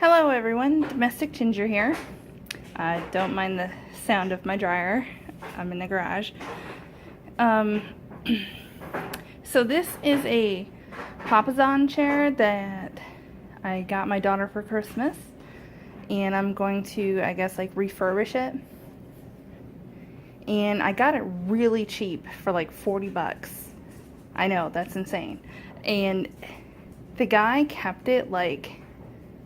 Hello everyone, Domestic Ginger here. Don't mind the sound of my dryer. I'm in the garage. So this is a Papasan chair that I got my daughter for Christmas, and I'm going to, I guess, like refurbish it. And I got it really cheap for like 40 bucks. I know, that's insane. And the guy kept it like,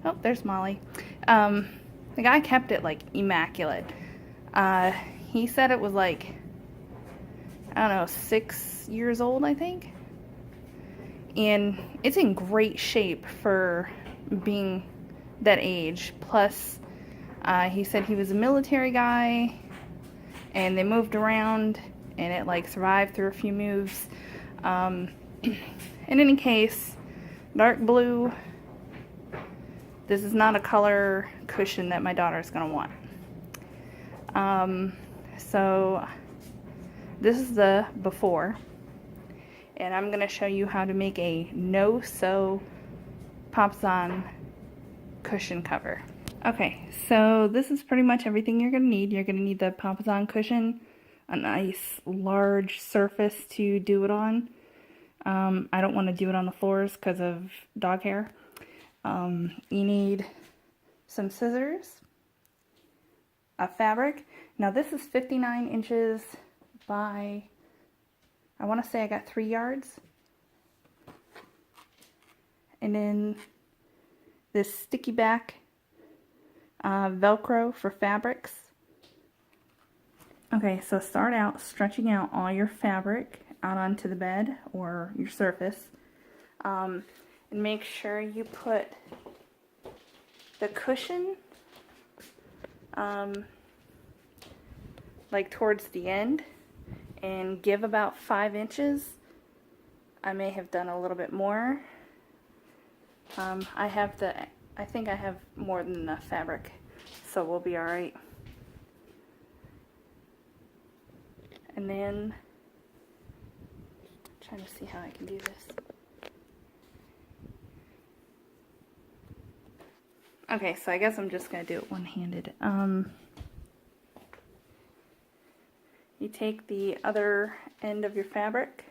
oh, there's Molly. The guy kept it like immaculate. He said it was like, I don't know, 6 years old, I think. And it's in great shape for being that age. Plus, he said he was a military guy, and they moved around, and it like survived through a few moves. In any case, dark blue. This is not a color cushion that my daughter's going to want. So this is the before, and I'm going to show you how to make a no-sew Papasan cushion cover. Okay, so this is pretty much everything you're going to need. You're going to need the Papasan cushion, a nice large surface to do it on. I don't want to do it on the floors because of dog hair. You need some scissors, a fabric. Now this is 59 inches by, I want to say I got 3 yards. And then this sticky back velcro for fabrics. Okay, so start out stretching out all your fabric out onto the bed or your surface. And make sure you put the cushion like towards the end and give about 5 inches. I may have done a little bit more. I think I have more than enough fabric, so we'll be alright. And then, I'm trying to see how I can do this. Okay, so I guess I'm just going to do it one-handed. You take the other end of your fabric,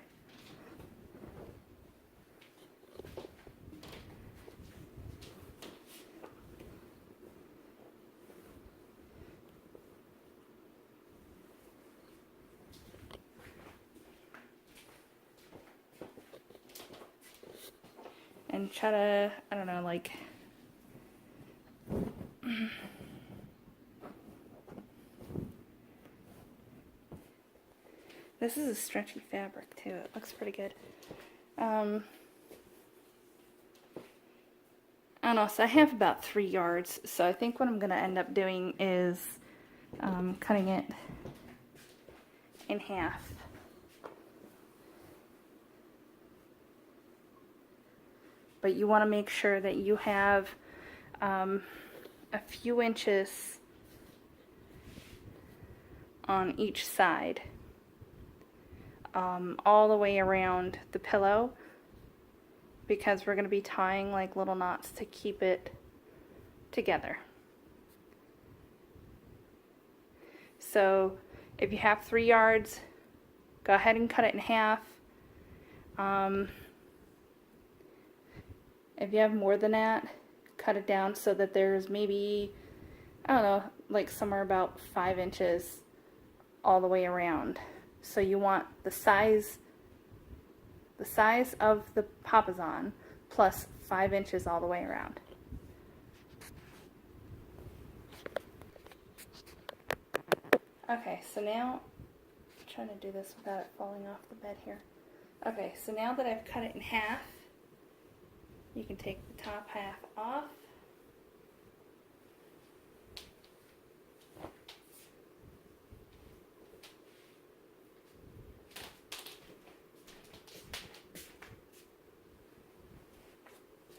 and try to, I don't know, like, this is a stretchy fabric too. It looks pretty good. I don't know, so I have about 3 yards, so I think what I'm going to end up doing is cutting it in half. But you want to make sure that you have a few inches on each side, all the way around the pillow, because we're going to be tying like little knots to keep it together. So if you have 3 yards, go ahead and cut it in half. If you have more than that, cut it down so that there's maybe, I don't know, like somewhere about 5 inches all the way around. So you want the size of the Papasan plus 5 inches all the way around. Okay, so now, I'm trying to do this without it falling off the bed here. Okay, so now that I've cut it in half, you can take the top half off.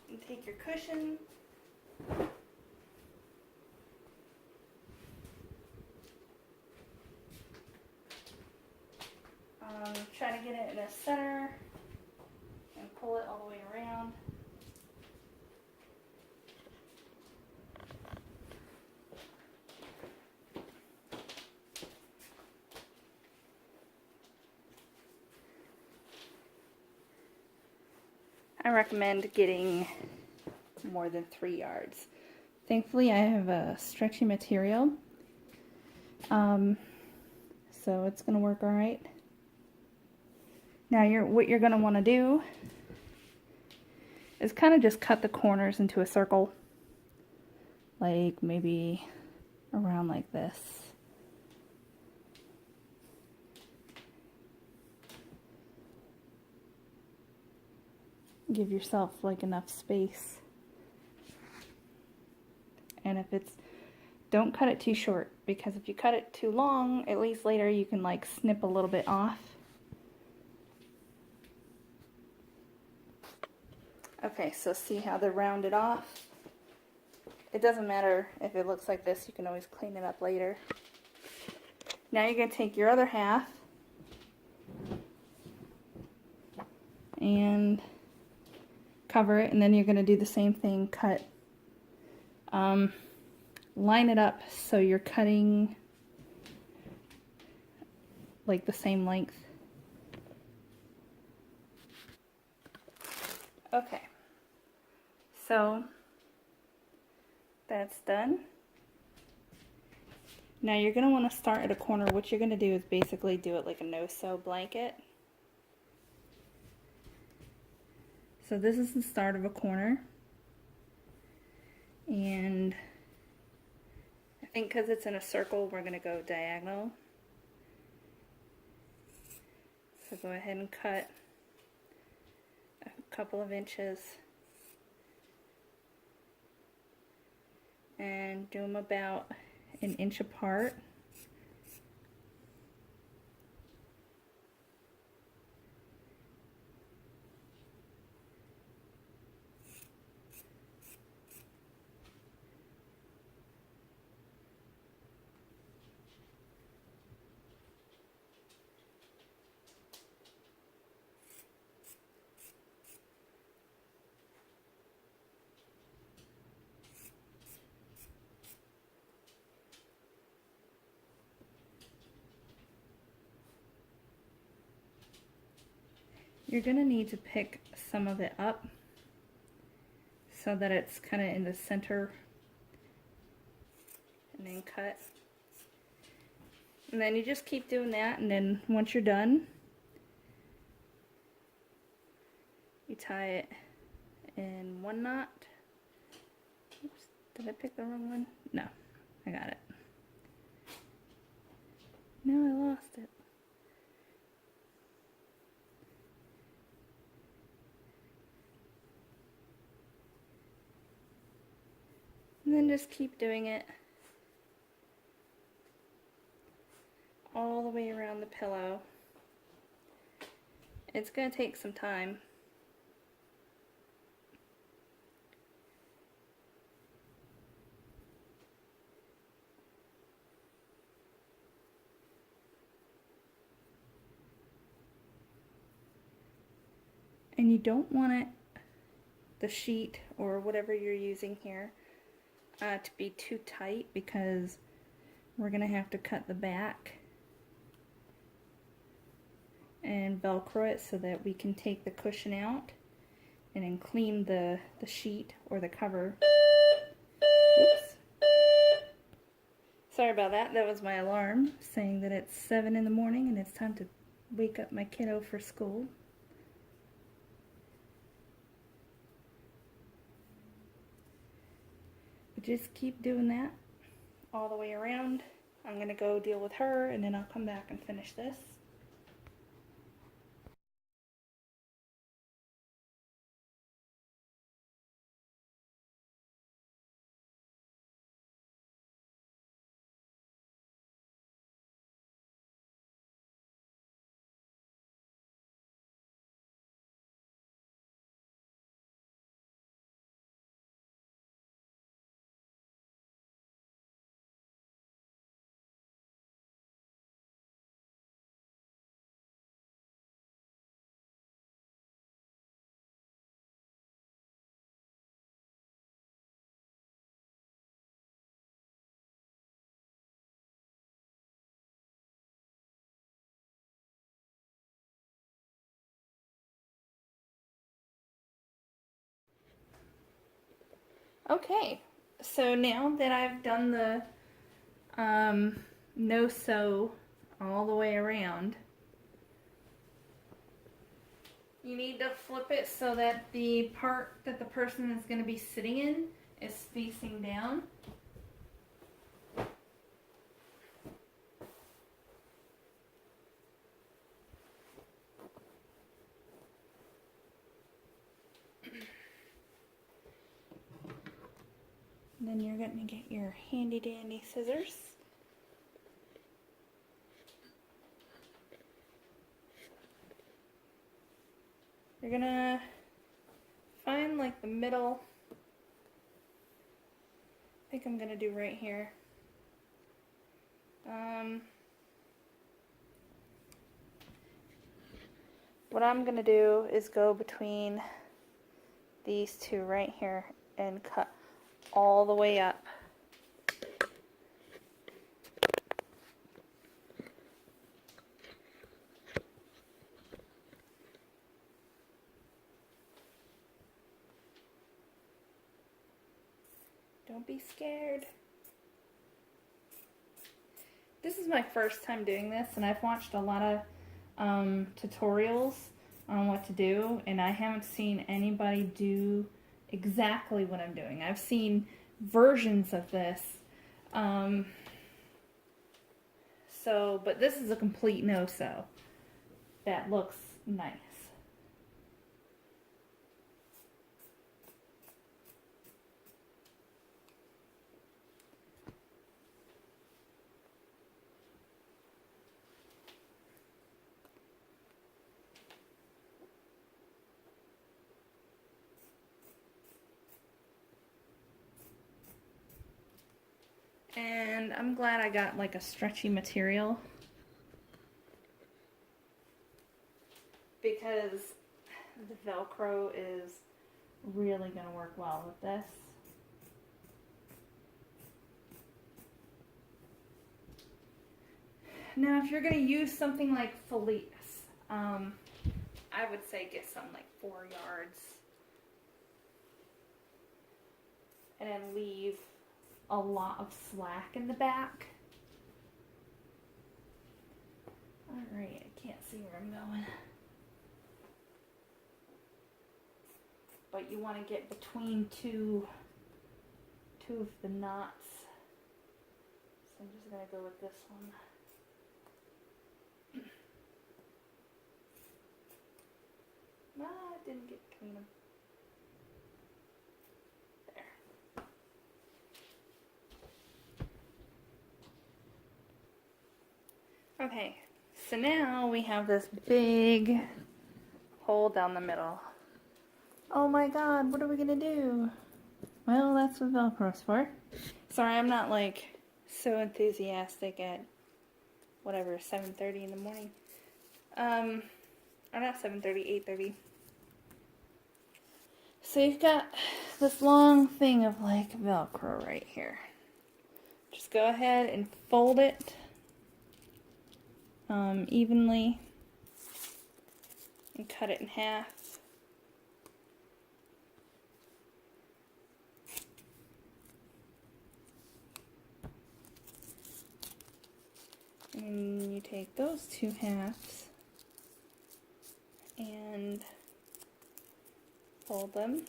And take your cushion. Try to get it in the center and pull it all the way around. I recommend getting more than 3 yards. Thankfully, I have a stretchy material, so it's going to work all right. Now, what you're going to want to do is kind of just cut the corners into a circle, like maybe around like this. Give yourself like enough space. And if it's, don't cut it too short, because if you cut it too long, at least later you can like snip a little bit off. Okay, so see how they're rounded off? It doesn't matter if it looks like this, you can always clean it up later. Now you're going to take your other half and cover it, and then you're going to do the same thing, cut. Line it up so you're cutting like the same length. Okay, so that's done. Now you're going to want to start at a corner. What you're going to do is basically do it like a no-sew blanket. So this is the start of a corner, and I think because it's in a circle, we're going to go diagonal. So go ahead and cut a couple of inches and do them about an inch apart. You're going to need to pick some of it up so that it's kind of in the center, and then cut. And then you just keep doing that, and then once you're done, you tie it in one knot. Oops, did I pick the wrong one? No, I got it. No, I lost it. And then just keep doing it all the way around the pillow. It's going to take some time. And you don't want it, the sheet or whatever you're using here, to be too tight, because we're going to have to cut the back and velcro it so that we can take the cushion out and then clean the sheet or the cover. Oops. Sorry about that. That was my alarm saying that it's 7 in the morning and it's time to wake up my kiddo for school. But just keep doing that all the way around. I'm going to go deal with her, and then I'll come back and finish this. Okay, so now that I've done the no-sew all the way around, you need to flip it so that the part that the person is going to be sitting in is facing down. And then you're going to get your handy dandy scissors. You're going to find like the middle. I think I'm going to do right here. What I'm going to do is go between these two right here and cut all the way up. Don't be scared. This is my first time doing this, and I've watched a lot of tutorials on what to do, and I haven't seen anybody do exactly what I'm doing. I've seen versions of this. But this is a complete no-sew. That looks nice. And I'm glad I got like a stretchy material, because the Velcro is really going to work well with this. Now if you're going to use something like fleece, I would say get some like 4 yards and then leave a lot of slack in the back. Alright, I can't see where I'm going. But you want to get between two of the knots. So I'm just going to go with this one. Ah, it didn't get between them. There. Okay, so now we have this big hole down the middle. Oh my god, what are we gonna do? Well, that's what Velcro's for. Sorry, I'm not like so enthusiastic at whatever, 7:30 in the morning. Or not 7:30, 8:30. So you've got this long thing of like Velcro right here. Just go ahead and fold it evenly and cut it in half. And you take those 2 halves and fold them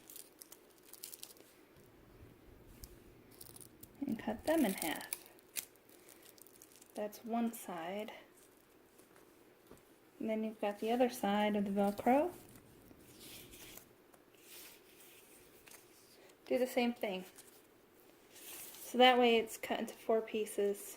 and cut them in half. That's one side. And then you've got the other side of the Velcro. Do the same thing. So that way it's cut into 4 pieces.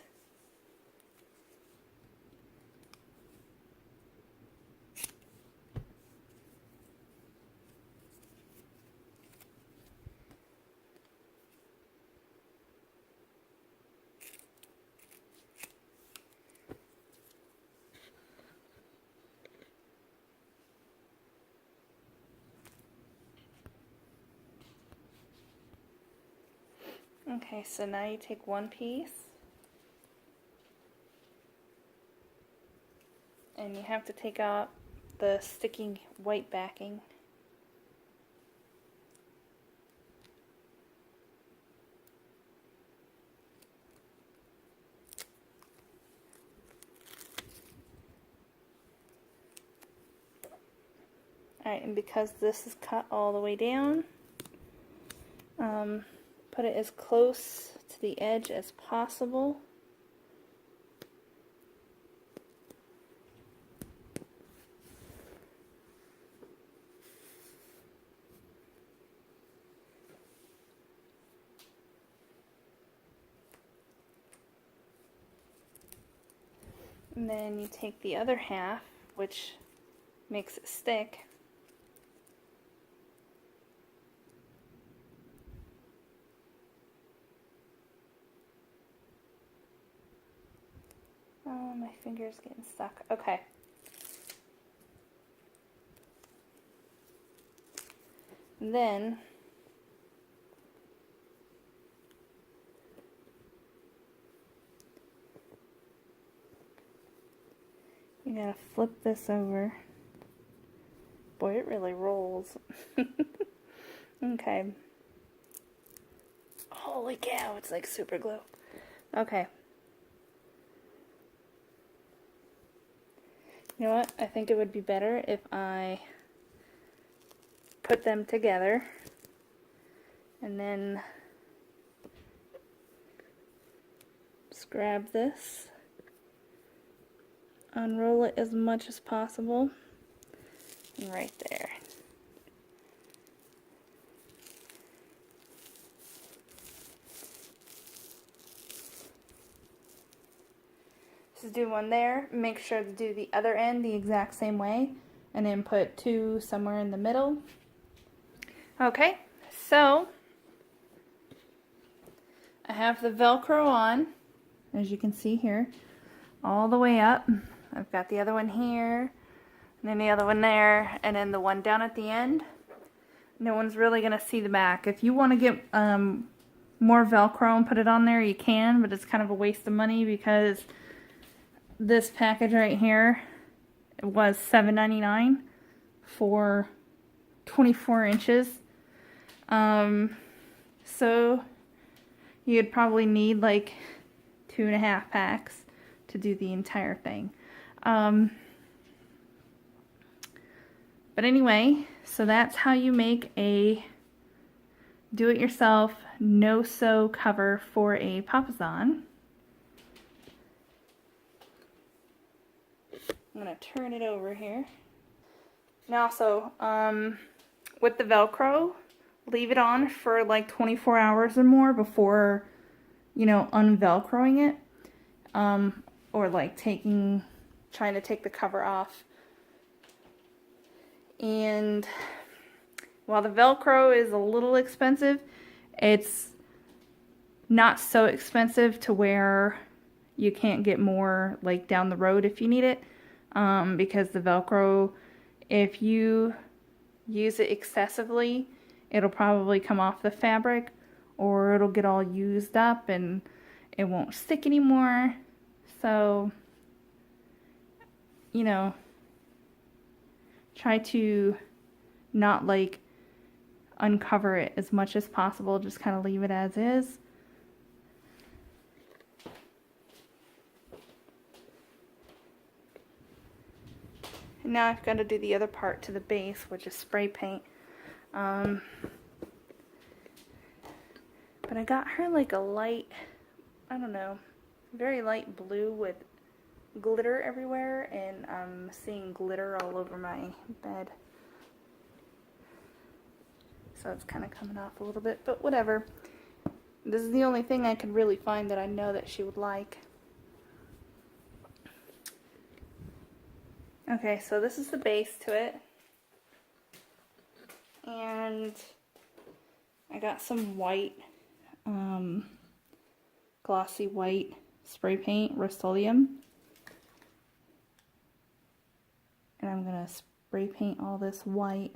Okay, so now you take one piece and you have to take out the sticky white backing. Alright, and because this is cut all the way down, put it as close to the edge as possible. And then you take the other half, which makes it stick. Oh, my finger's getting stuck. Okay. And then you gotta flip this over. Boy, it really rolls. Okay. Holy cow, it's like super glue. Okay. You know what? I think it would be better if I put them together and then just grab this, unroll it as much as possible, and right there. Just do one there, make sure to do the other end the exact same way, and then put two somewhere in the middle. Okay, so I have the Velcro on, as you can see here, all the way up. I've got the other one here, and then the other one there, and then the one down at the end. No one's really going to see the back. If you want to get more Velcro and put it on there, you can, but it's kind of a waste of money because this package right here, it was $7.99 for 24 inches. So you'd probably need like 2.5 packs to do the entire thing. But anyway, so that's how you make a do-it-yourself no-sew cover for a Papasan. I'm going to turn it over here. Now also, with the Velcro, leave it on for like 24 hours or more before, you know, unvelcroing it. Or like trying to take the cover off. And while the Velcro is a little expensive, it's not so expensive to where you can't get more like down the road if you need it. Because the Velcro, if you use it excessively, it'll probably come off the fabric, or it'll get all used up and it won't stick anymore. So, you know, try to not like uncover it as much as possible. Just kind of leave it as is. And now I've got to do the other part to the base, which is spray paint. But I got her like a light, I don't know, very light blue with glitter everywhere, and I'm seeing glitter all over my bed. So it's kind of coming off a little bit, but whatever. This is the only thing I could really find that I know that she would like. Okay, so this is the base to it. And I got some white, glossy white spray paint, Rust-Oleum. And I'm going to spray paint all this white.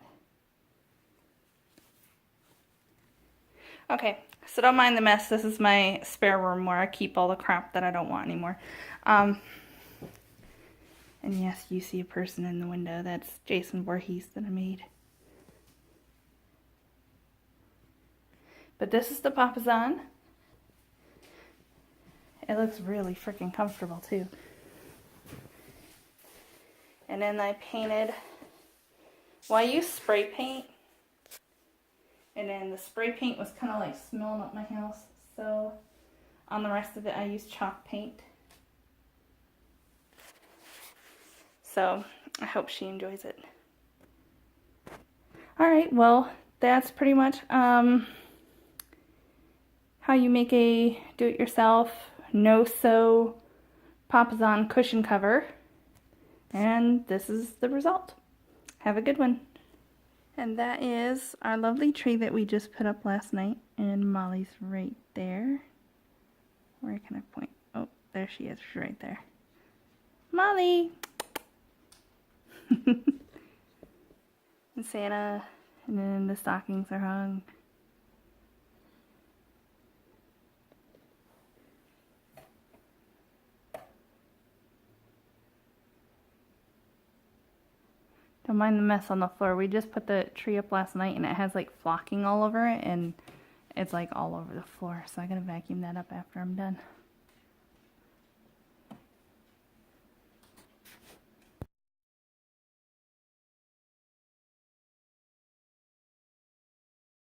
Okay, so don't mind the mess. This is my spare room where I keep all the crap that I don't want anymore. And yes, you see a person in the window. That's Jason Voorhees that I made. But this is the Papasan. It looks really freaking comfortable too. And then I painted Well, I used spray paint, and then the spray paint was kind of like smelling up my house, so on the rest of it I used chalk paint. So I hope she enjoys it. Alright, well, that's pretty much how you make a do-it-yourself no-sew Papasan cushion cover. And this is the result. Have a good one. And that is our lovely tree that we just put up last night. And Molly's right there. Where can I point? Oh, there she is. She's right there. Molly! And Santa. And then the stockings are hung. Don't mind the mess on the floor. We just put the tree up last night and it has like flocking all over it and it's like all over the floor. So I gotta vacuum that up after I'm done.